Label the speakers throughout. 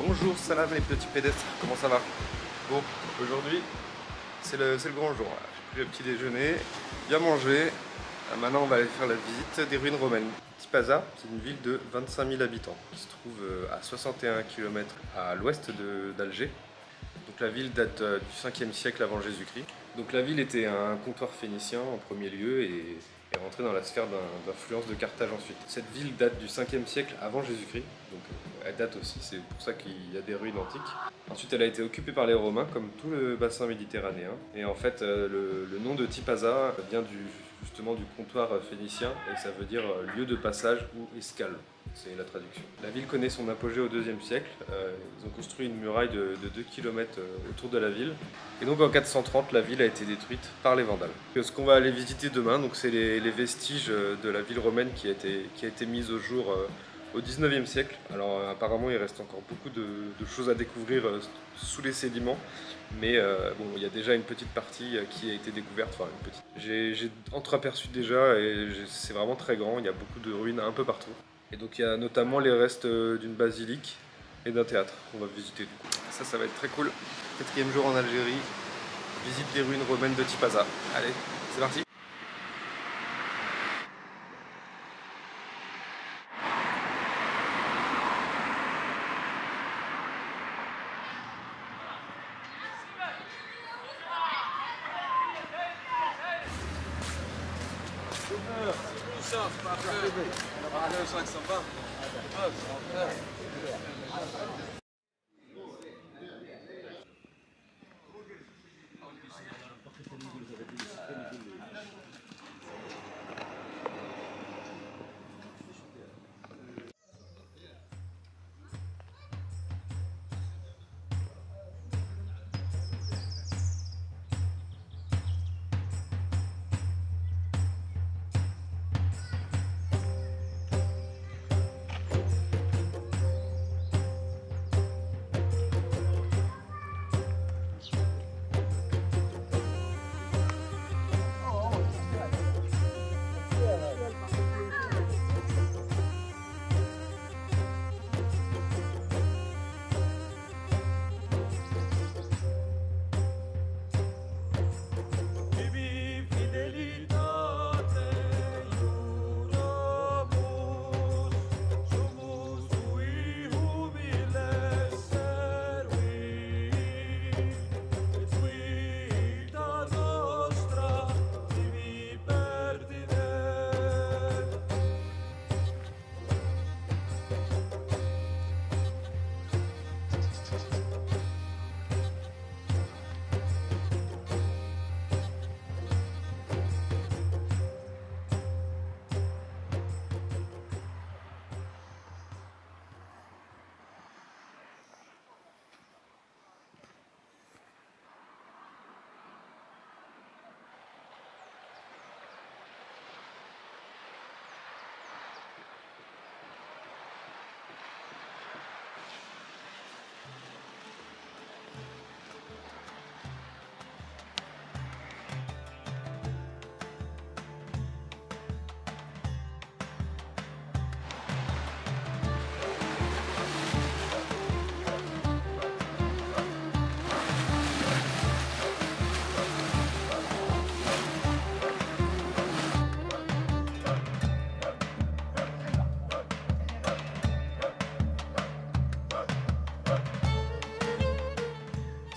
Speaker 1: Bonjour, salam les petits pédestres, comment ça va? Bon, aujourd'hui c'est le grand jour. J'ai pris le petit déjeuner, bien mangé. Maintenant on va aller faire la visite des ruines romaines. Tipaza, c'est une ville de 25 000 habitants qui se trouve à 61 km à l'ouest d'Alger. Donc la ville date du 5e siècle avant Jésus-Christ. Donc la ville était un comptoir phénicien en premier lieu et est rentrée dans la sphère d'influence de Carthage ensuite. Cette ville date du 5e siècle avant Jésus-Christ, donc elle date aussi, c'est pour ça qu'il y a des ruines antiques. Ensuite elle a été occupée par les Romains comme tout le bassin méditerranéen. Et en fait le nom de Tipaza vient justement du comptoir phénicien et ça veut dire lieu de passage ou escale. C'est la traduction. La ville connaît son apogée au 2e siècle. Ils ont construit une muraille de 2 km autour de la ville. Et donc en 430, la ville a été détruite par les Vandales. Ce qu'on va aller visiter demain, c'est les vestiges de la ville romaine qui a été mise au jour au 19e siècle. Alors apparemment il reste encore beaucoup de choses à découvrir sous les sédiments. Mais bon, il y a déjà une petite partie qui a été découverte. Enfin, une petite. J'ai entreaperçu déjà et c'est vraiment très grand. Il y a beaucoup de ruines un peu partout. Et donc il y a notamment les restes d'une basilique et d'un théâtre qu'on va visiter du coup. Ça va être très cool. 4e jour en Algérie, visite des ruines romaines de Tipaza. Allez, c'est parti.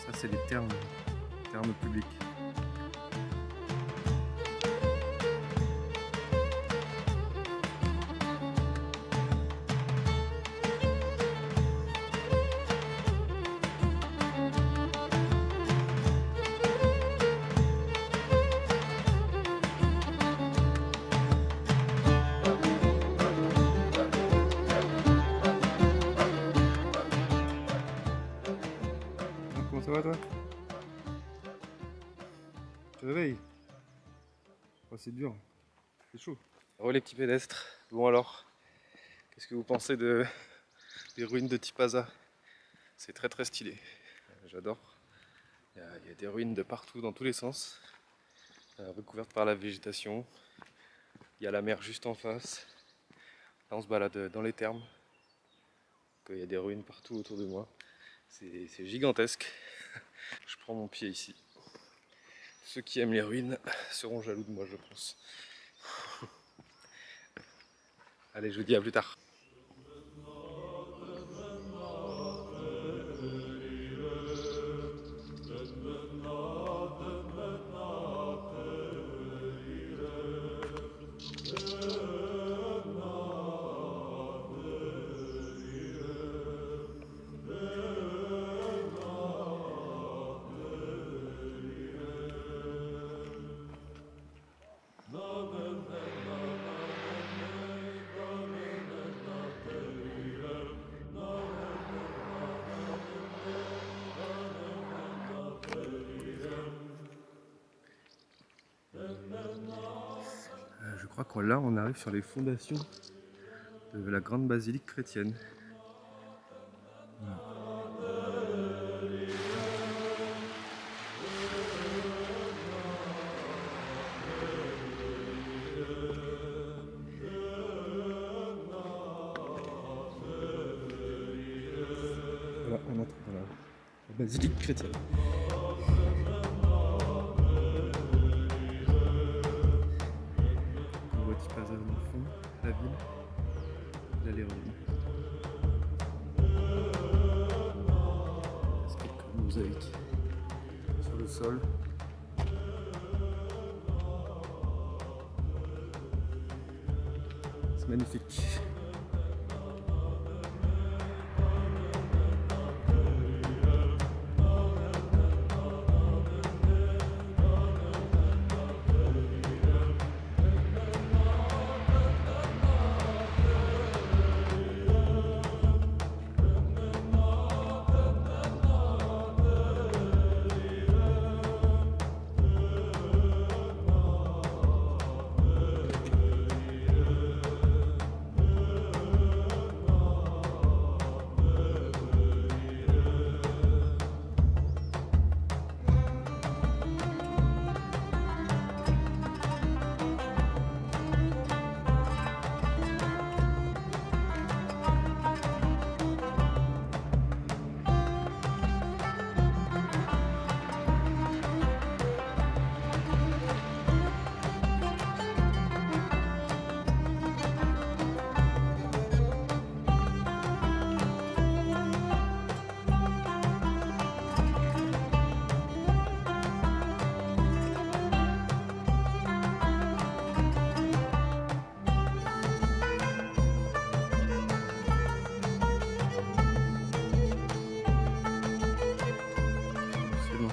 Speaker 1: Ça c'est les termes publics. Comment ça va toi? Tu te réveilles? Oh, c'est dur, c'est chaud. Oh les petits pédestres, bon alors, qu'est-ce que vous pensez des ruines de Tipaza? C'est très très stylé, j'adore. Il y a des ruines de partout, dans tous les sens, recouvertes par la végétation. Il y a la mer juste en face. Là on se balade dans les thermes. Il y a des ruines partout autour de moi. C'est gigantesque. Je prends mon pied ici. Ceux qui aiment les ruines seront jaloux de moi, je pense. Allez, je vous dis à plus tard. Je crois que là on arrive sur les fondations de la grande basilique chrétienne. Voilà. Voilà, on entre dans la basilique chrétienne. On voit Tipaza dans le fond, la ville, là les ruines. C'est quelques mosaïques sur le sol. C'est magnifique.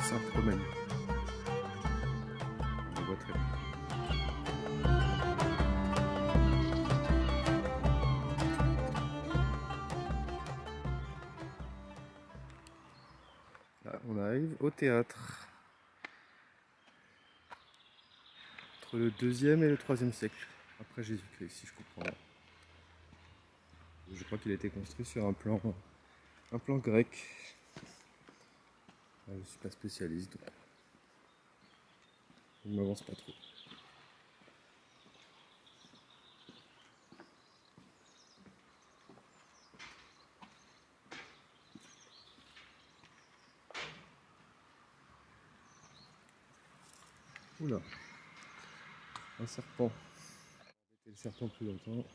Speaker 1: Sainte-Romaine. On le voit très bien. Là, on arrive au théâtre. Entre le 2e et le 3e siècle, après Jésus-Christ, si je comprends bien. Je crois qu'il a été construit sur un plan grec. Je ne suis pas spécialiste, donc je ne m'avance pas trop. Oula, un serpent. On va le serpent plus longtemps.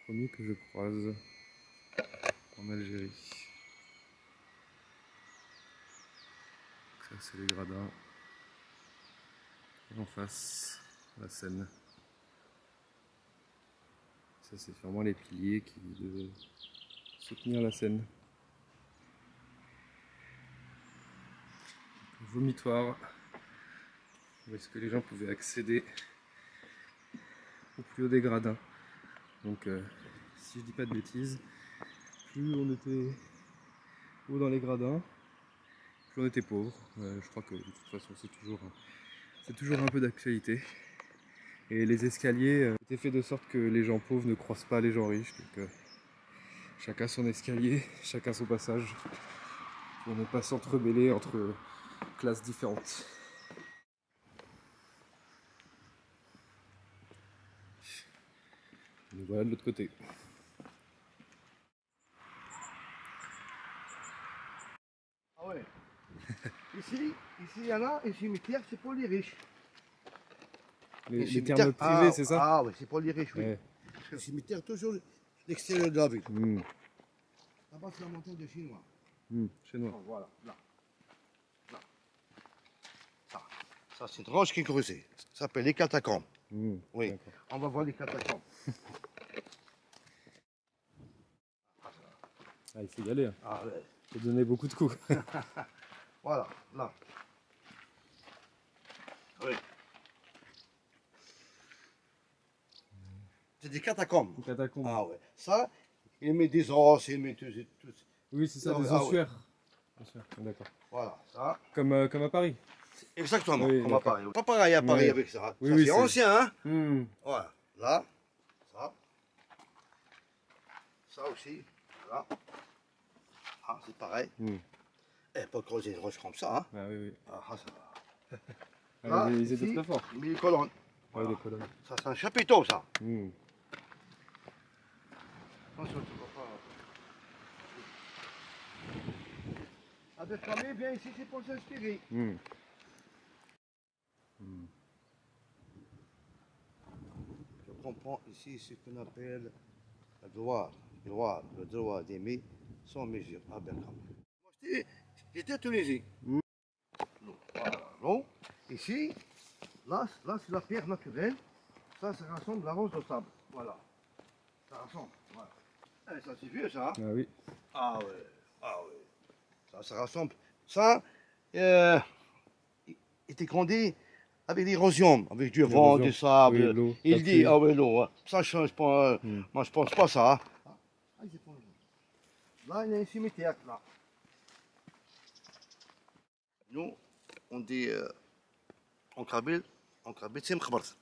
Speaker 1: Premier que je croise en Algérie. Ça c'est les gradins. Et en face, la Seine. Ça c'est sûrement les piliers qui devaient soutenir la Seine. Vomitoire, où est-ce que les gens pouvaient accéder au plus haut des gradins. Donc si je dis pas de bêtises, plus on était haut dans les gradins, plus on était pauvre. Je crois que de toute façon c'est toujours un peu d'actualité. Et les escaliers étaient faits de sorte que les gens pauvres ne croisent pas les gens riches. Donc chacun son escalier, chacun son passage, pour ne pas s'entremêler entre classes différentes. Et voilà de l'autre côté.
Speaker 2: Ici, il y en a, un cimetière, c'est pour les riches.
Speaker 3: Les termes privés, c'est ça?
Speaker 2: Ah oui, c'est pour les riches, oui.
Speaker 3: Ouais.
Speaker 2: Le cimetière, toujours l'extérieur de la ville.
Speaker 3: Mmh.
Speaker 2: Là-bas, c'est la montagne de Chinois.
Speaker 3: Chinois.
Speaker 2: Oh, voilà, là. Là. Ça c'est une roche qui est creusée. Ça s'appelle les catacombes. Oui, on va voir les catacombes.
Speaker 3: Ah, il faut y aller.
Speaker 2: Ah, ouais.
Speaker 3: Il faut donner beaucoup de coups.
Speaker 2: Voilà, là. Oui. C'est des catacombes.
Speaker 3: Les catacombes.
Speaker 2: Ah ouais. Ça, il met des os, il met tout.
Speaker 3: Oui, c'est ça,
Speaker 2: Ah,
Speaker 3: des
Speaker 2: ah,
Speaker 3: ossuaires. D'accord.
Speaker 2: Voilà, ça.
Speaker 3: Comme à Paris.
Speaker 2: Exactement,
Speaker 3: Oui,
Speaker 2: comme à Paris. Pas pareil à Paris
Speaker 3: Ouais.
Speaker 2: avec ça.
Speaker 3: Oui,
Speaker 2: Ça,
Speaker 3: oui,
Speaker 2: c'est ancien, hein. Voilà. Là, ça. Ça aussi. Voilà. Ah, c'est pareil. Eh, pas creuser une roche comme ça, hein.
Speaker 3: Ah oui, oui.
Speaker 2: Ah, ça va.
Speaker 3: Ah,
Speaker 2: Là,
Speaker 3: ils étaient
Speaker 2: ici,
Speaker 3: très forts.
Speaker 2: il met les colonnes.
Speaker 3: Ouais, les colonnes.
Speaker 2: Ça, c'est un chapiteau, ça. Attention, tu vas pas. Avec famille, viens ici, c'est pour s'inspirer. Je comprends ici ce qu'on appelle la gloire, le droit d'aimer sans mesure. Ah ben quand même. Moi, j'étais à Tunisie. Voilà, non. Ici, là c'est la pierre naturelle. Ça rassemble la rose de sable. Voilà. Ça rassemble. Voilà. Eh, ça c'est vieux ça.
Speaker 3: Ah oui.
Speaker 2: Ah ouais. Ah ouais. Ça rassemble. Ça, il était grandi avec l'érosion, avec du vent, du sable.
Speaker 3: Oui,
Speaker 2: il dit, ah ouais, l'eau, hein. Ça change pas. Moi je pense pas ça. Hein. Là, il y a un cimetière là. Nous, on dit en kabyle, c'est mkhbart.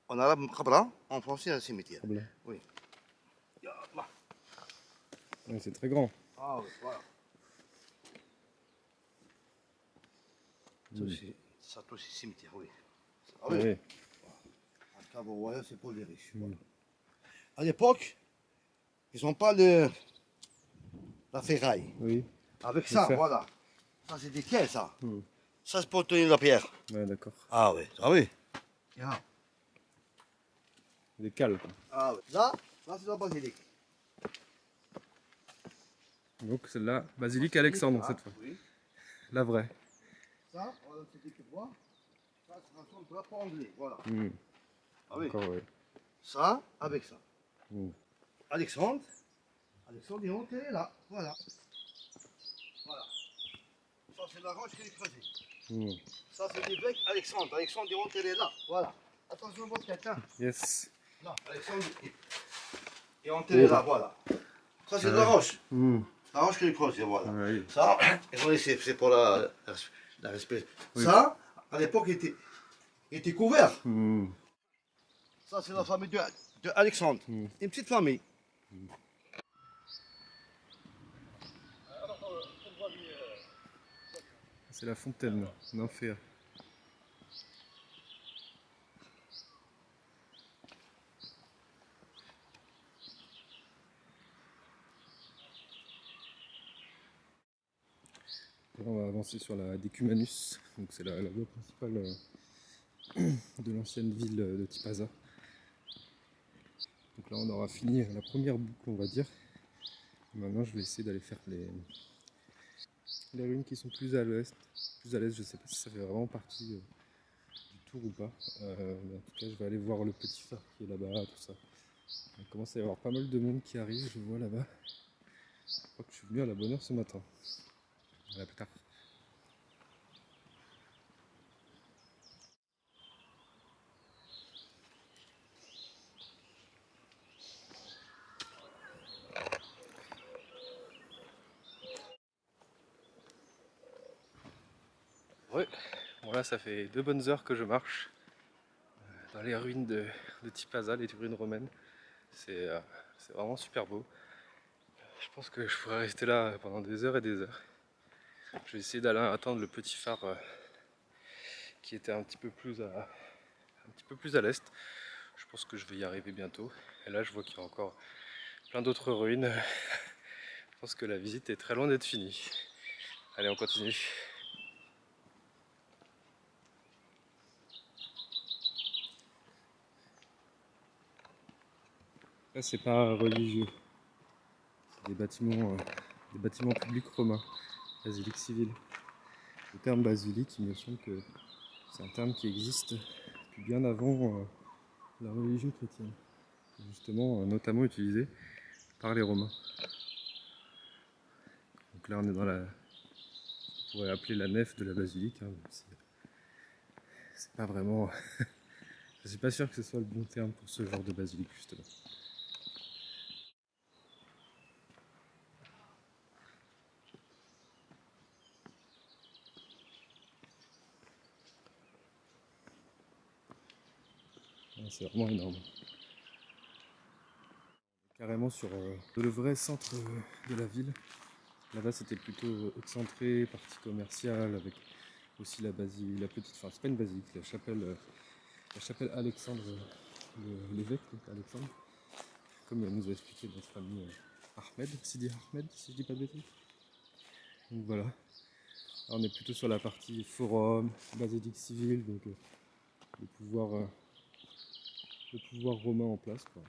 Speaker 2: En arabe, mkhbra, en français, un cimetière. Oui.
Speaker 3: Ouais, c'est très grand.
Speaker 2: Ah oui, voilà. Ça, c'est cimetière, oui. Ah oui. Un caveau royal, c'est pour les riches. Voilà. À l'époque, ils n'ont pas la ferraille.
Speaker 3: Oui.
Speaker 2: Avec ça, voilà. Ça, c'est des caisses, ça. Ça, c'est pour tenir la pierre.
Speaker 3: Ouais, d'accord.
Speaker 2: Ah oui, ah oui. Yeah.
Speaker 3: Des cales.
Speaker 2: Ah oui. Là, c'est la basilique.
Speaker 3: Donc c'est la basilique Alexandre cette fois.
Speaker 2: Oui.
Speaker 3: La vraie.
Speaker 2: Ça, voilà, c'est des bois. Ça, c'est un drapeau anglais. Voilà. Ah oui.
Speaker 3: Encore, oui.
Speaker 2: Ça, avec ça. Alexandre, il est enterré là. Voilà. Voilà. Ça, c'est la roche qui est creusée. Ça, c'est l'évêque Alexandre. Alexandre est enterré là. Voilà. Attention, votre tête. Hein.
Speaker 3: Yes.
Speaker 2: Là, Alexandre est enterré là. Voilà. Ça, c'est de la roche. La roche qui est creusée. Voilà. Oui. Ça, c'est pour la respect. Oui. Ça, à l'époque, il était couvert. Ça, c'est la famille de Alexandre. Une petite famille.
Speaker 3: C'est la fontaine d'enfer. On va avancer sur la Decumanus, donc c'est la voie principale de l'ancienne ville de Tipaza. Donc là on aura fini la première boucle, on va dire. Maintenant je vais essayer d'aller faire les ruines qui sont plus à l'ouest, plus à l'est. Je sais pas si ça fait vraiment partie du tour ou pas. Mais en tout cas je vais aller voir le petit phare qui est là-bas, tout ça. Il commence à y avoir pas mal de monde qui arrive, je vois là-bas. Je crois que je suis venu à la bonne heure ce matin. À plus tard. Ouais, bon là ça fait 2 bonnes heures que je marche dans les ruines de Tipaza, les ruines romaines. C'est vraiment super beau. Je pense que je pourrais rester là pendant des heures et des heures. Je vais essayer d'aller attendre le petit phare qui était un petit peu plus à l'est. Je pense que je vais y arriver bientôt. Et là je vois qu'il y a encore plein d'autres ruines. Je pense que la visite est très loin d'être finie. Allez, on continue. Là, c'est pas religieux. C'est des bâtiments publics romains. Basilique civile. Le terme basilique, il me semble que c'est un terme qui existe depuis bien avant la religion chrétienne. Justement, notamment utilisé par les Romains. Donc là, on est dans la... On pourrait appeler la nef de la basilique. Hein, c'est pas vraiment... Je suis pas sûr que ce soit le bon terme pour ce genre de basilique, justement. C'est vraiment énorme. Carrément sur le vrai centre de la ville. Là-bas, c'était plutôt excentré, partie commerciale, avec aussi la basilique, la petite, enfin c'est pas une basilique, la chapelle Alexandre, l'évêque Alexandre, comme nous a expliqué notre ami Ahmed, Sidi Ahmed, si je dis pas de bêtises. Donc voilà, là, on est plutôt sur la partie forum, basilique civile, donc le pouvoir romain en place, quoi.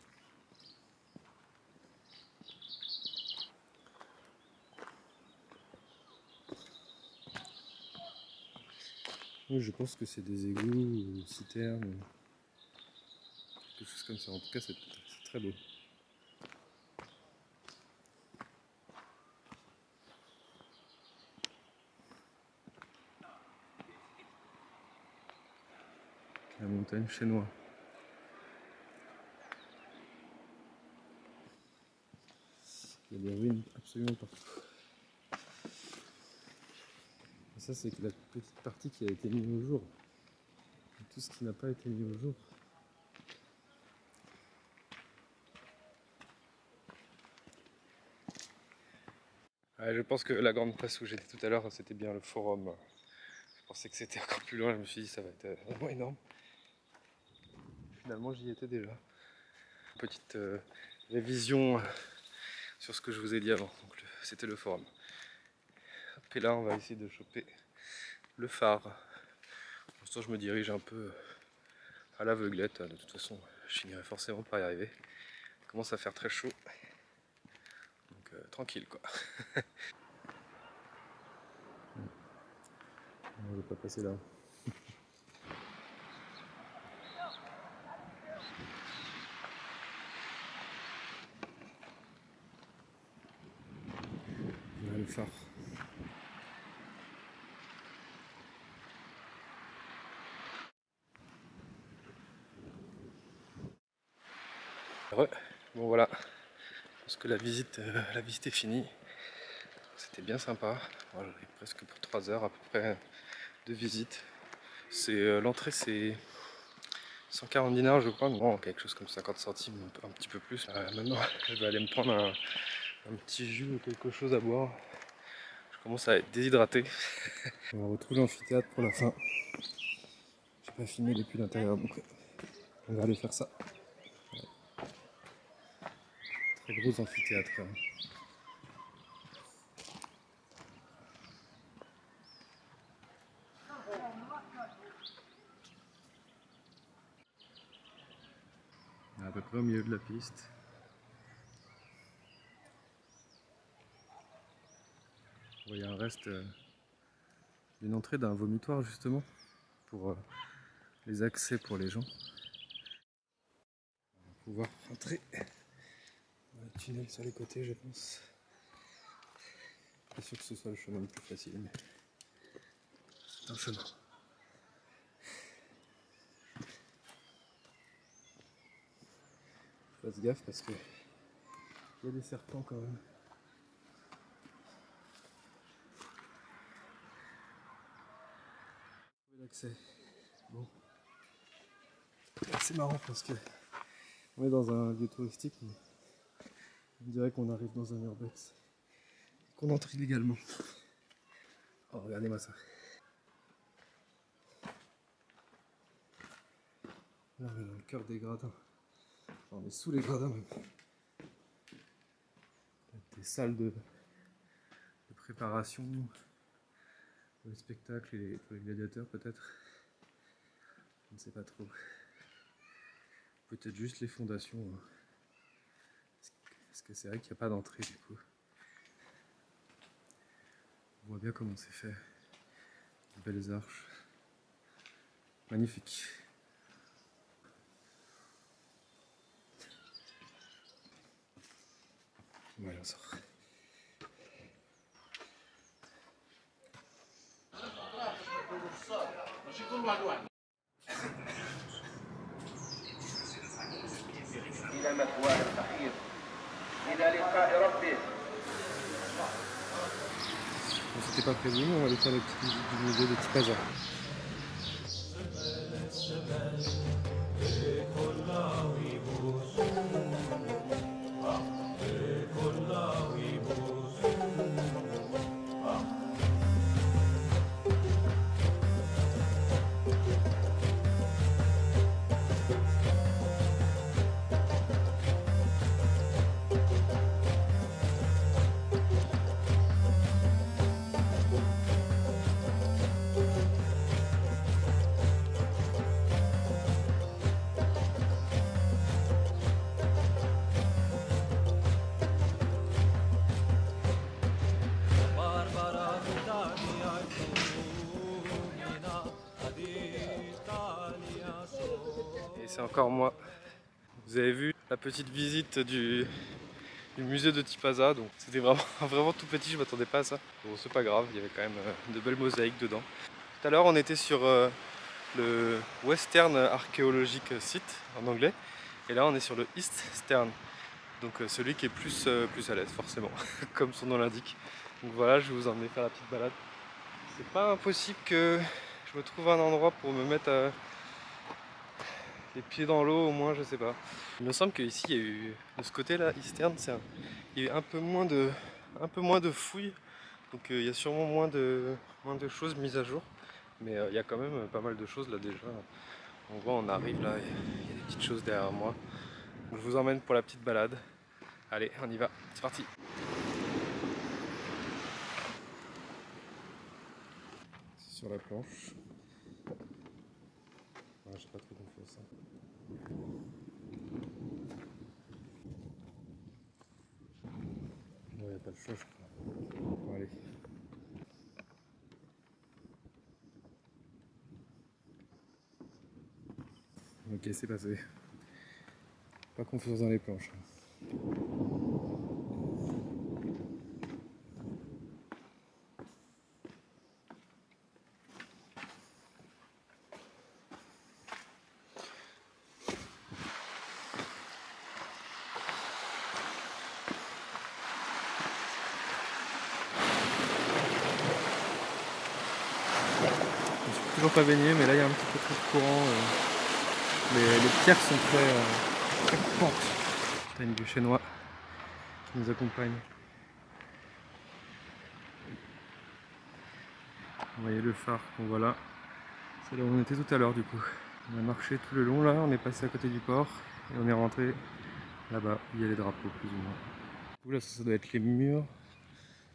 Speaker 3: Oui, je pense que c'est des égouts ou citernes, quelque chose comme ça. En tout cas, c'est très beau. La montagne chinoise. Il y a des ruines absolument partout. Et ça, c'est que la petite partie qui a été mise au jour. Et tout ce qui n'a pas été mis au jour. Ouais, je pense que la grande place où j'étais tout à l'heure, c'était bien le forum. Je pensais que c'était encore plus loin, je me suis dit ça va être vraiment énorme. Finalement, j'y étais déjà. Petite révision sur ce que je vous ai dit avant. C'était le forum. Et là, on va essayer de choper le phare. Pour l'instant, je me dirige un peu à l'aveuglette. De toute façon, je finirai forcément par y arriver. Il commence à faire très chaud. Donc, tranquille, quoi. On ne va pas passer là. Voilà le phare. Bon voilà, je pense que la visite est finie. C'était bien sympa. Voilà, j'en ai presque pour 3 heures à peu près de visite. L'entrée c'est 140 dinars je crois, bon, quelque chose comme 50 centimes, un petit peu plus. Maintenant je vais aller me prendre un petit jus ou quelque chose à boire. Je commence à être déshydraté. On retrouve l'amphithéâtre pour la fin. J'ai pas filmé depuis l'intérieur donc on va aller faire ça. Très gros amphithéâtre. On est à peu près au milieu de la piste. Il y a un reste d'une entrée d'un vomitoire justement pour les accès pour les gens. On va pouvoir rentrer dans le tunnel sur les côtés, je pense. Pas sûr que ce soit le chemin le plus facile, mais c'est un chemin. Fasse gaffe parce que il y a des serpents quand même. L'accès. Bon. C'est marrant parce que on est dans un lieu touristique, mais on dirait qu'on arrive dans un urbex. Qu'on entre illégalement. Oh, regardez-moi ça. Là, on est dans le cœur des gradins. Enfin, on est sous les gradins même. Des salles de préparation, pour les spectacles et pour les gladiateurs peut-être. Je ne sais pas trop. Peut-être juste les fondations. Hein. Parce que c'est vrai qu'il n'y a pas d'entrée du coup. On voit bien comment c'est fait. De belles arches. Magnifique. Voilà, on sort.
Speaker 4: إلى مثواه الأخير إلى لقاء ربه.
Speaker 3: Bon, c'était pas prévu, mais on va aller faire le petit visite du musée de Tipaza. Et c'est encore moi. Vous avez vu la petite visite du musée de Tipaza, donc c'était vraiment, vraiment tout petit, je m'attendais pas à ça. Bon, c'est pas grave, il y avait quand même de belles mosaïques dedans. Tout à l'heure on était sur le Western Archaeologic Site en anglais, et là on est sur le Eastern, donc celui qui est plus à l'aise forcément, comme son nom l'indique. Donc voilà, je vais vous emmener faire la petite balade. C'est pas impossible que je me trouve un endroit pour me mettre les pieds dans l'eau au moins, je sais pas. Il me semble qu'ici il y a eu, de ce côté là, Eastern, il y a eu un peu moins de fouilles, donc il y a sûrement moins de choses mises à jour, mais il y a quand même pas mal de choses là déjà. On voit, on arrive là, il y a des petites choses derrière moi. Donc, je vous emmène pour la petite balade. Allez, on y va, c'est parti. C'est sur la planche. Ouais, j'ai pas trop confiance. Il n'y a pas le choix, je crois. Bon, allez. Ok, c'est passé. Pas confiance dans les planches. Je suis toujours pas baigné, mais là il y a un petit peu trop de courant. Les pierres sont très coupantes. T'as une du chinois qui nous accompagne. Vous voyez le phare qu'on voit là. C'est là où on était tout à l'heure du coup. On a marché tout le long là, on est passé à côté du port et on est rentré là-bas où il y a les drapeaux plus ou moins. Du coup là ça doit être les murs.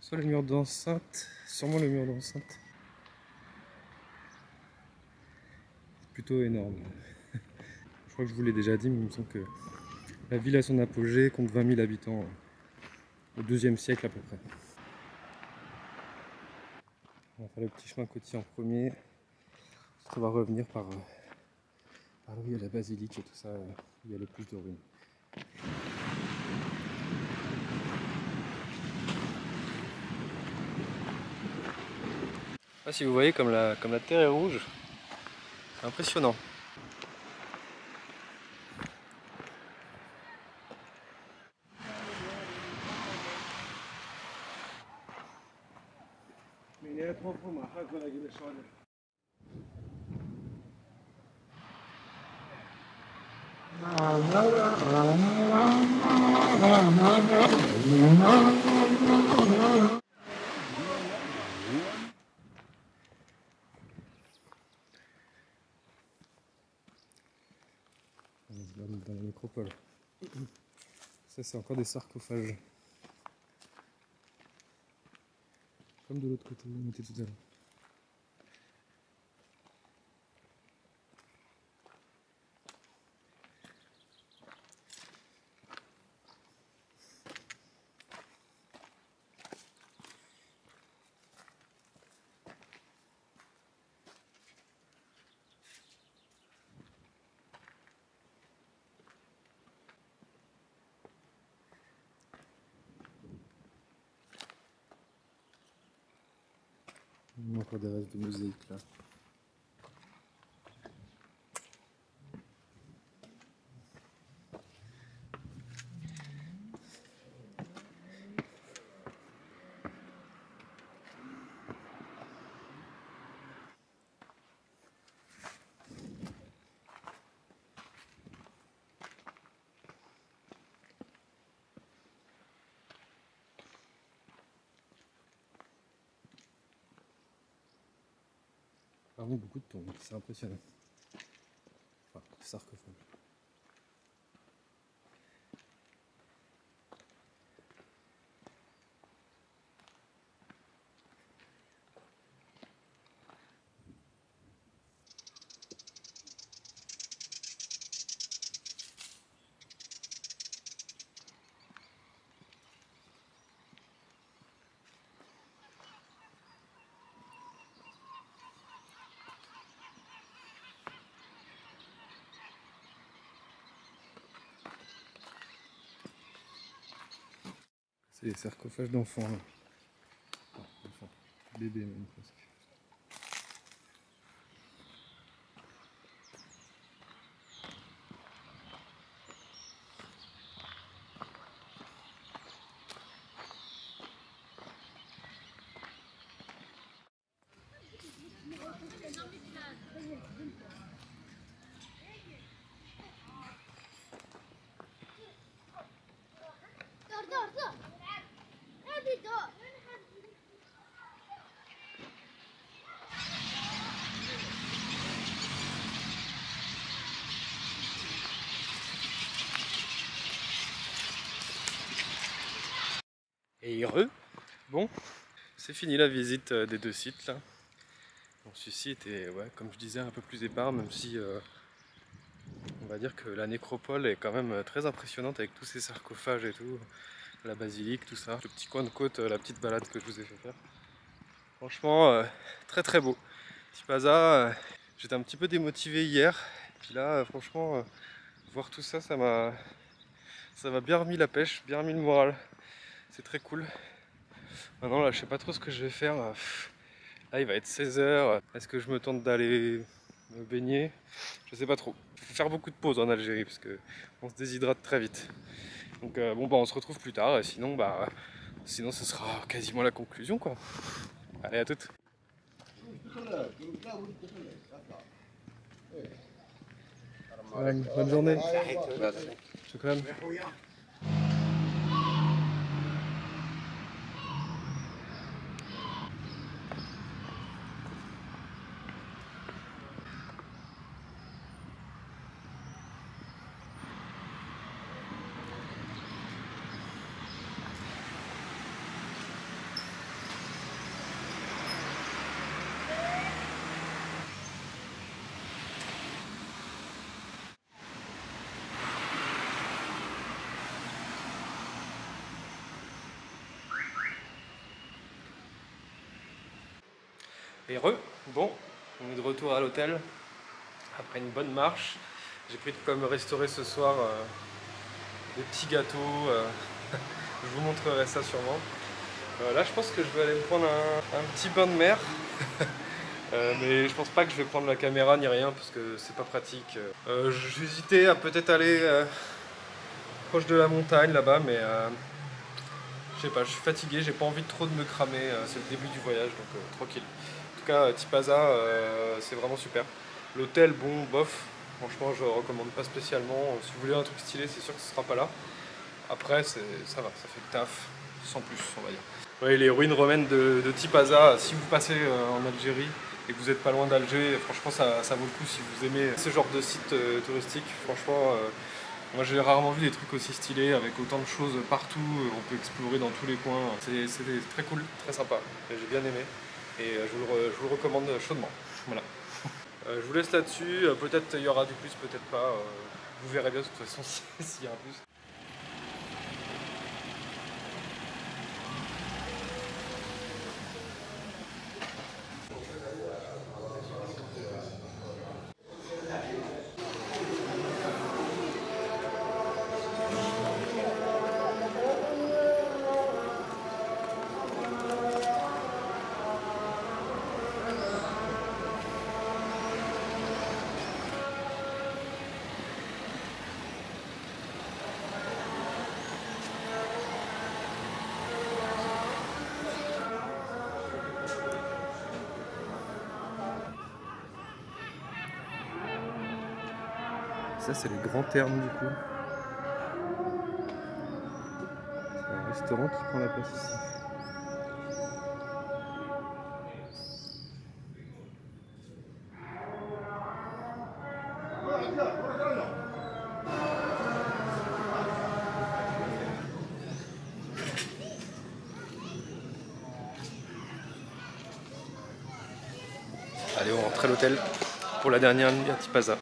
Speaker 3: Soit le mur d'enceinte, sûrement le mur d'enceinte. C'est plutôt énorme. Je crois que je vous l'ai déjà dit, mais il me semble que la ville à son apogée compte 20 000 habitants au XIIe siècle à peu près. On va faire le petit chemin côtier en premier. On va revenir par là où il y a la basilique et tout ça, où il y a le plus de ruines. Ah, si vous voyez comme la terre est rouge, c'est impressionnant. Dans la nécropole. Ça c'est encore des sarcophages. Comme de l'autre côté où on était tout à l'heure. Encore des restes de mosaïque là. Vraiment beaucoup de tombes, c'est impressionnant. Enfin, sarcophage. C'est les sarcophages d'enfants. Enfin, d'enfants, bébés même presque. Et heureux. Bon, c'est fini la visite des deux sites là. Bon, celui-ci était, ouais, comme je disais, un peu plus épars, même si on va dire que la nécropole est quand même très impressionnante avec tous ces sarcophages et tout, la basilique, tout ça, le petit coin de côte, la petite balade que je vous ai fait faire. Franchement, très très beau. Tipaza, j'étais un petit peu démotivé hier, puis là, franchement, voir tout ça, ça m'a bien remis la pêche, bien remis le moral. C'est très cool. Maintenant là je sais pas trop ce que je vais faire. Là il va être 16 h. Est-ce que je me tente d'aller me baigner? Je sais pas trop. Il faut faire beaucoup de pauses en Algérie parce que on se déshydrate très vite. Donc bon bah on se retrouve plus tard et sinon sinon ce sera quasiment la conclusion quoi. Allez à toutes. Bonne journée. Shukran. Et bon, on est de retour à l'hôtel après une bonne marche. J'ai pris de quoi me restaurer ce soir des petits gâteaux. Je vous montrerai ça sûrement. Là, je pense que je vais aller me prendre un petit bain de mer. Mais je pense pas que je vais prendre la caméra ni rien parce que c'est pas pratique. J'hésitais à peut-être aller proche de la montagne là-bas, mais je sais pas, je suis fatigué, j'ai pas envie de trop de me cramer. C'est le début du voyage, donc tranquille. En tout cas, Tipaza, c'est vraiment super. L'hôtel, bon, bof. Franchement, je recommande pas spécialement. Si vous voulez un truc stylé, c'est sûr que ce sera pas là. Après, ça va, ça fait le taf, sans plus, on va dire. Ouais, les ruines romaines de Tipaza, si vous passez en Algérie et que vous n'êtes pas loin d'Alger, franchement, ça vaut le coup si vous aimez ce genre de site touristique. Franchement, moi j'ai rarement vu des trucs aussi stylés avec autant de choses partout. On peut explorer dans tous les coins. C'est très cool, très sympa. J'ai bien aimé. Et je vous le recommande chaudement. Voilà. Je vous laisse là-dessus. Peut-être il y aura du plus, peut-être pas. Vous verrez bien de toute façon s'il y a un plus. Ça c'est les grands termes du coup. C'est un restaurant qui prend la place ici. Allez, on rentre à l'hôtel pour la dernière nuit à Tipaza.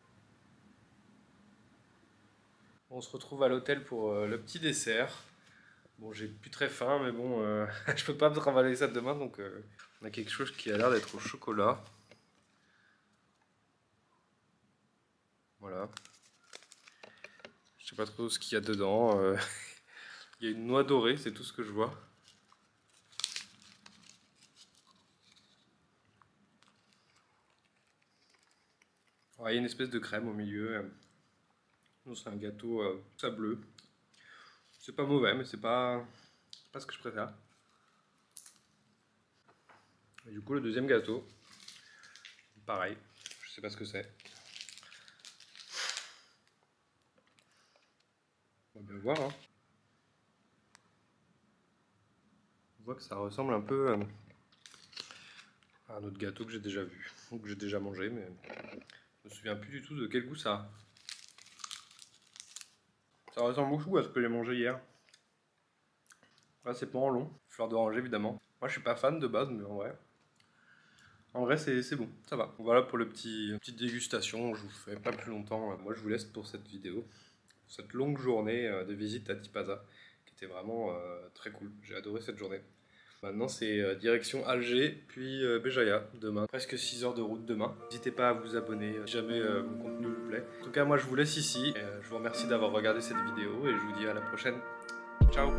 Speaker 3: On se retrouve à l'hôtel pour le petit dessert. Bon, j'ai plus très faim, mais bon, je peux pas me travailler ça demain, donc on a quelque chose qui a l'air d'être au chocolat. Voilà. Je sais pas trop ce qu'il y a dedans. Il y a une noix dorée, c'est tout ce que je vois. Ouais, il y a une espèce de crème au milieu. C'est un gâteau sableux. C'est pas mauvais, mais c'est pas ce que je préfère. Et du coup, le deuxième gâteau, pareil, je sais pas ce que c'est. On va bien voir. Hein. On voit que ça ressemble un peu à un autre gâteau que j'ai déjà vu, ou que j'ai déjà mangé, mais je me souviens plus du tout de quel goût ça a. Ça ressemble beaucoup à ce que j'ai mangé hier. Là, c'est pas en long, fleur d'oranger évidemment. Moi, je suis pas fan de base, mais en vrai, c'est bon, ça va. Voilà pour petite dégustation. Je vous fais pas plus longtemps. Moi, je vous laisse pour cette vidéo, pour cette longue journée de visite à Tipaza, qui était vraiment très cool. J'ai adoré cette journée. Maintenant, c'est direction Alger, puis Béjaïa, demain. Presque 6 heures de route demain. N'hésitez pas à vous abonner si jamais mon contenu vous plaît. En tout cas, moi, je vous laisse ici. Je vous remercie d'avoir regardé cette vidéo et je vous dis à la prochaine. Ciao!